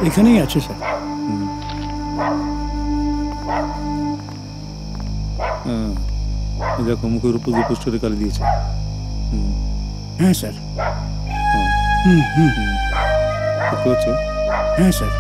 এখানেই আছে স্যার। দেখো মুখের উপর দিয়ে পোস্টারে কালি দিয়েছে। হ্যাঁ স্যার। হ্যাঁ স্যার।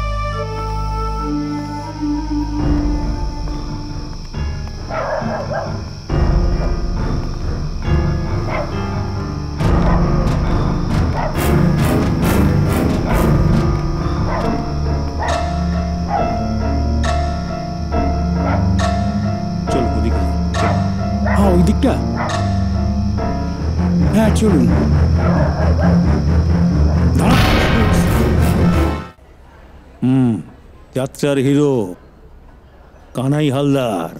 চলো ওদিকে। হ্যাঁ ওই দিকটা। হ্যাঁ চলুন। যাত্রার হিরো কানাই হালদার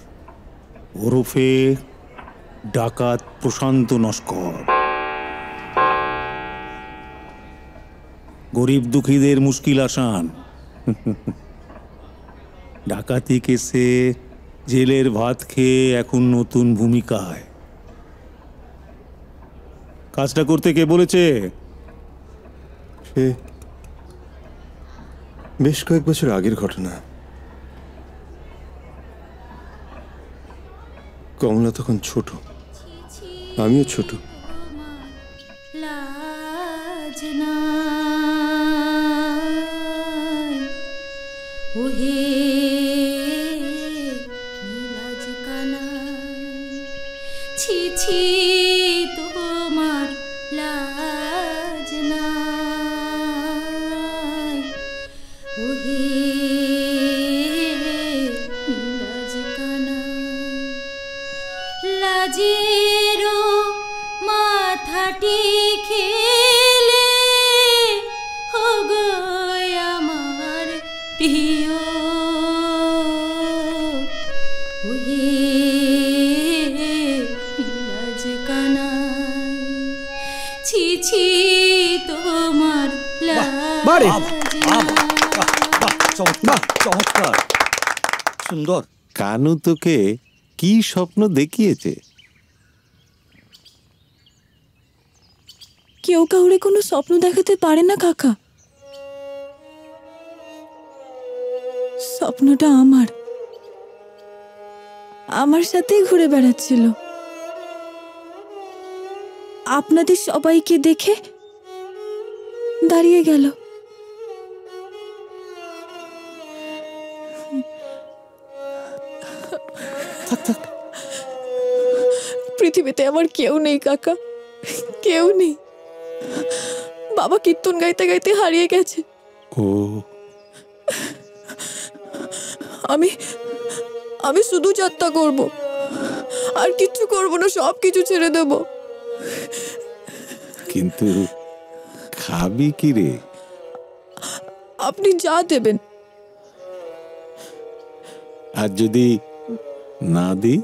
ওরফে ডাকাত প্রশান্ত নস্কর। গরিব দুঃখীদের মুশকিল আসান। ডাকাতি কেসে জেলের ভাত খেয়ে এখন নতুন ভূমিকায়। কাজটা করতে কে বলেছে? সে বেশ কয়েক বছর আগের ঘটনা। কমলা তখন ছোট, আমিও ছোট। সুন্দর। কানু তোকে কি স্বপ্ন দেখিয়েছে? কেউ কাউরে কোনো স্বপ্ন দেখাতে পারে না কাকা। স্বপ্নটা আমার সাথেই ঘুরে বেড়াচ্ছিল। আপনাদের সবাইকে দেখে দাঁড়িয়ে গেল। পৃথিবীতে আমার কেউ নেই কাকা, কেউ নেই। বাবা কীর্তন গাইতে গাইতে হারিয়ে গেছে। আমি শুধু যাত্রা করব, আর কিচ্ছু করব না, সব কিছু ছেড়ে দেব। কিন্তু খাবি কি রে? আপনি যা দেবেন। আর যদি না দি?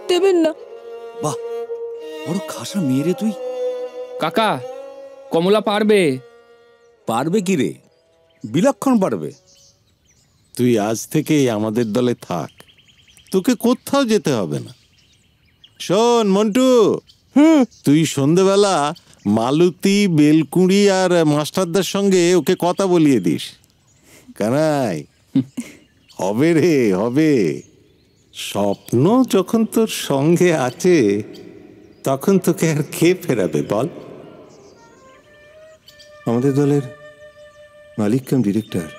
দেবেন না। বাহ, বড় খাসা মেয়ে রে তুই। কাকা, কমলা পারবে। পারবে কি রে? বিলক্ষণ পারবে। তুই আজ থেকেই আমাদের দলে থাক, তোকে কোথাও যেতে হবে না। শোন মন্টু, তুই সন্ধেবেলা মালতী, বেলকুড়ি আর মাস্টারদার সঙ্গে ওকে কথা বলিয়ে দিস। কানাই, হবে রে হবে। স্বপ্ন যখন তোর সঙ্গে আছে তখন তোকে আর কে ফেরাবে বল? আমাদের দলের মালিক কাম ডিরেক্টর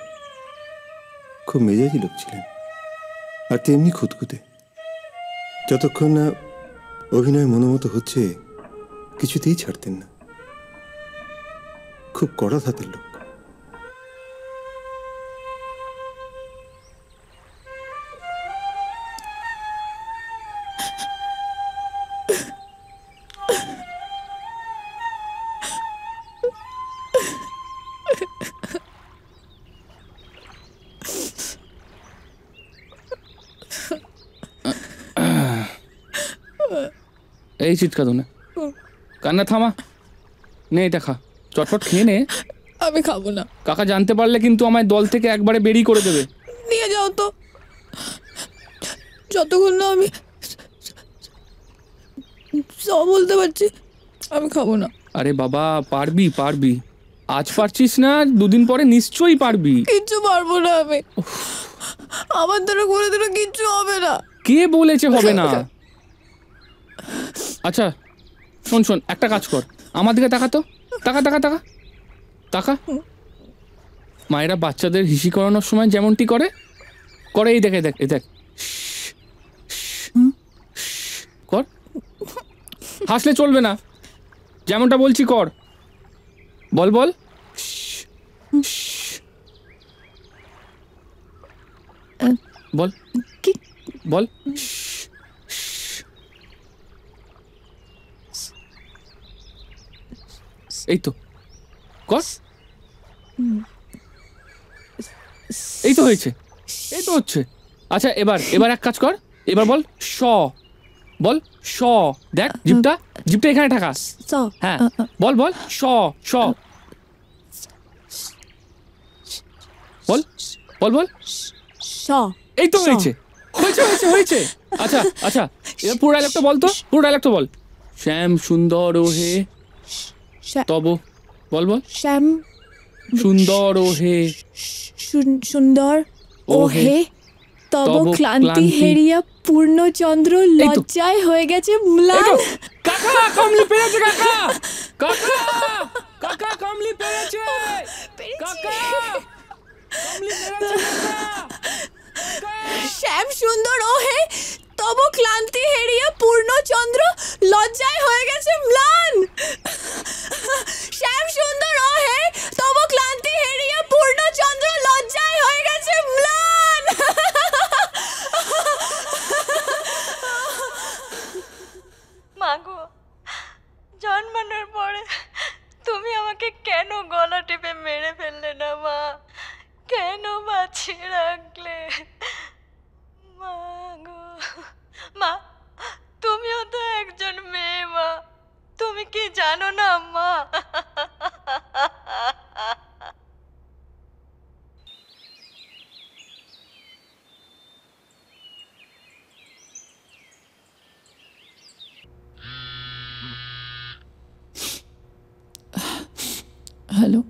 খুব মেজাজি লোক ছিলেন, আর তেমনি খুঁতখুঁতে। যতক্ষণ না অভিনয় মনোমতো হচ্ছে কিছুতেই ছাড়তেন না। খুব কড়া ধাতের লোক। এই চিৎকার না, কান্না থামা। নে এটা খা, চটপট খেয়ে নে। আমি খাবো না কাকা, জানতে পারলে কিন্তু আমায় দল থেকে একবারে বেরিয়ে করে দেবে। নিয়ে যাও তো, যতক্ষণ না আমি সব বলতে পারছি, আমি খাবো না। আরে বাবা, পারবি পারবি, আজ পারছিস না, দুদিন পরে নিশ্চয়ই পারবি। কিচ্ছু পারবো না আমি, আমার দ্বারা করে দিলে কিচ্ছু হবে না। কে বলেছে হবে না? আচ্ছা শোন শোন, একটা কাজ কর, আমার দিকে তাকা তো, তাকা তাকা তাকা তাকা। মায়েরা বাচ্চাদের হিসি করানোর সময় যেমনটি করে করে, এই দেখ এই দেখ এই দেখ, কর। হাসলে চলবে না, যেমনটা বলছি কর। বল বল। বল কি? বল। এই তো কর, এই তো হয়েছে, এই তো হচ্ছে। আচ্ছা এবার এবার এক কাজ কর, এবার বল স, বল স। দেখ জিভটা, জিভটা এখানে ঠাকা। হ্যাঁ বল বল স স, বল বল বল। এই তো হয়েছে হয়েছে হয়েছে হয়েছে। আচ্ছা আচ্ছা, এবার পুরো ডায়লগটা বল তো, পুরো ডায়লগটা বল। শ্যাম সুন্দর ও হে তব, বল বল। শ্যাম সুন্দর ও হে, সুন্দর ও হে তব তব ক্লান্তি ক্লান্তি হেরিয়া পূর্ণচন্দ্র এই তো। লজ্জায় হয়ে গেছে এই ম্লান। তো, কাকা কামলি পেরেছে, কাকা কাকা কাকা কামলি পেরেছে, কাকা কামলি পেরেছে, কাকা। শ্যাম সুন্দর ও হে তব ক্লান্তি হেরিয়া পূর্ণচন্দ্র লজ্জায় হয়ে গেছে ম্লান। শ্যাম সুন্দর ও হে তব ক্লান্তি হেরিয়া পূর্ণচন্দ্র লজ্জায় হয়ে গেছে ম্লান। মাগো, জন্মানোর পরে তুমি আমাকে কেন গলা টিপে মেরে ফেললে না মা? কেন বাঁচিয়ে রাখলে মাগো? মা, তুমিও তো একজন মেয়ে মা, তুমি কি জানো না মা? Hello,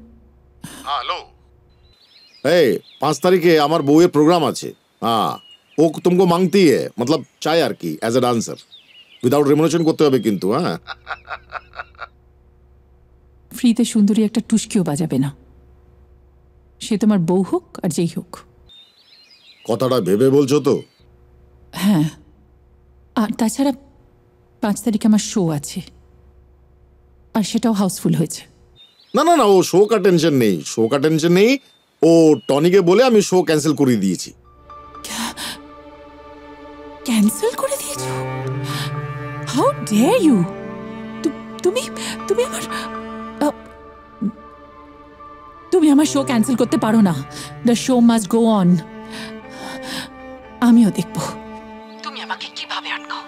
hello. ए 5 तारीखे हमार बउएर प्रोग्राम আছে। हाँ, वो तुमको मांगती है, मतलब चाय আর কি as a dancer, without remuneration করতে হবে কিন্তু। হ্যাঁ, ফ্রিতে সুন্দরী একটা টুস্কিও বাজাবে না, সে তোমার বউ হোক আর যেই হোক। কথাটা ভেবে বলছো তো? হ্যাঁ, আর তাছাড়া 5 তারিখে আমার শো আছে, আর সেটাও হাউসফুল হয়েছে। না না না, ও শো का টেনশন নেই, শো का টেনশন নেই। ও টনিকে বলে আমি শো ক্যান্সেল করে দিয়েছি। ক্যান্সেল করে দিয়েছো? How dare you! তুমি তুমি আমার তুমি আমার শো ক্যান্সেল করতে পারো না। The show must go on. আমিও দেখব তুমি আমাকে কিভাবে আটকাও।